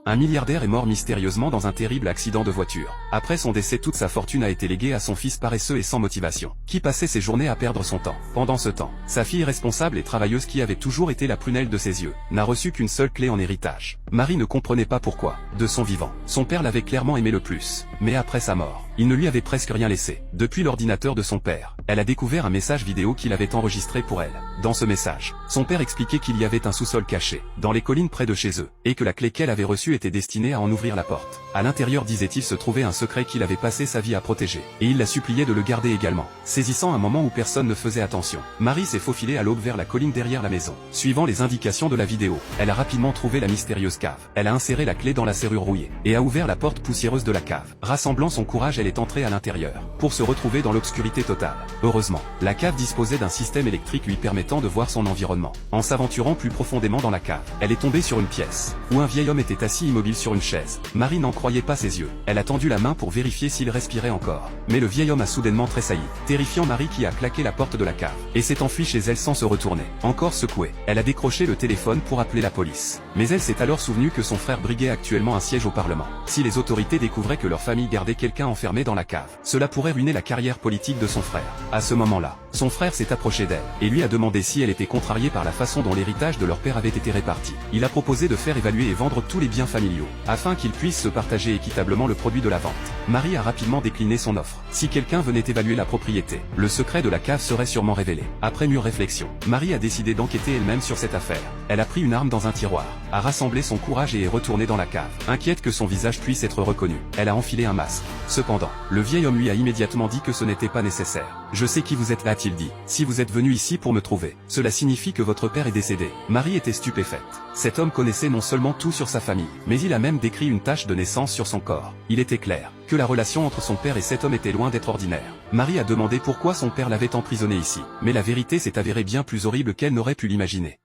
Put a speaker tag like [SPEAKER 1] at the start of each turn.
[SPEAKER 1] Un milliardaire est mort mystérieusement dans un terrible accident de voiture. Après son décès, toute sa fortune a été léguée à son fils paresseux et sans motivation, qui passait ses journées à perdre son temps. Pendant ce temps, sa fille responsable et travailleuse, qui avait toujours été la prunelle de ses yeux, n'a reçu qu'une seule clé en héritage. Marie ne comprenait pas pourquoi, de son vivant, son père l'avait clairement aimé le plus. Mais après sa mort, il ne lui avait presque rien laissé. Depuis l'ordinateur de son père, elle a découvert un message vidéo qu'il avait enregistré pour elle. Dans ce message, son père expliquait qu'il y avait un sous-sol caché, dans les collines près de chez eux, et que la clé qu'elle avait reçue était destinée à en ouvrir la porte. À l'intérieur, disait-il, se trouvait un secret qu'il avait passé sa vie à protéger, et il la suppliait de le garder également. Saisissant un moment où personne ne faisait attention, Marie s'est faufilée à l'aube vers la colline derrière la maison. Suivant les indications de la vidéo, elle a rapidement trouvé la mystérieuse cave. Elle a inséré la clé dans la serrure rouillée, et a ouvert la porte poussiéreuse de la cave. Rassemblant son courage, elle est entrée à l'intérieur, pour se retrouver dans l'obscurité totale. Heureusement, la cave disposait d'un système électrique lui permettant de voir son environnement. En s'aventurant plus profondément dans la cave, elle est tombée sur une pièce, où un vieil homme était assis immobile sur une chaise. Marie n'en croyait pas ses yeux. Elle a tendu la main pour vérifier s'il respirait encore. Mais le vieil homme a soudainement tressailli, terrifiant Marie, qui a claqué la porte de la cave, et s'est enfuie chez elle sans se retourner. Encore secouée, elle a décroché le téléphone pour appeler la police. Mais elle s'est alors souvenue que son frère briguait actuellement un siège au Parlement. Si les autorités découvraient que leur famille gardait quelqu'un enfermé dans la cave, cela pourrait ruiner la carrière politique de son frère. À ce moment-là, son frère s'est approché d'elle, et lui a demandé si elle était contrariée par la façon dont l'héritage de leur père avait été réparti. Il a proposé de faire évaluer et vendre tous les biens familiaux, afin qu'ils puissent se partager équitablement le produit de la vente. Marie a rapidement décliné son offre. Si quelqu'un venait évaluer la propriété, le secret de la cave serait sûrement révélé. Après mûre réflexion, Marie a décidé d'enquêter elle-même sur cette affaire. Elle a pris une arme dans un tiroir, a rassemblé son courage et est retournée dans la cave. Inquiète que son visage puisse être reconnu, elle a enfilé un masque. Cependant, le vieil homme lui a immédiatement dit que ce n'était pas nécessaire. « Je sais qui vous êtes là », a-t-il dit. « Si vous êtes venu ici pour me trouver, cela signifie que votre père est décédé. » Marie était stupéfaite. Cet homme connaissait non seulement tout sur sa famille, mais il a même décrit une tache de naissance sur son corps. Il était clair que la relation entre son père et cet homme était loin d'être ordinaire. Marie a demandé pourquoi son père l'avait emprisonné ici, mais la vérité s'est avérée bien plus horrible qu'elle n'aurait pu l'imaginer.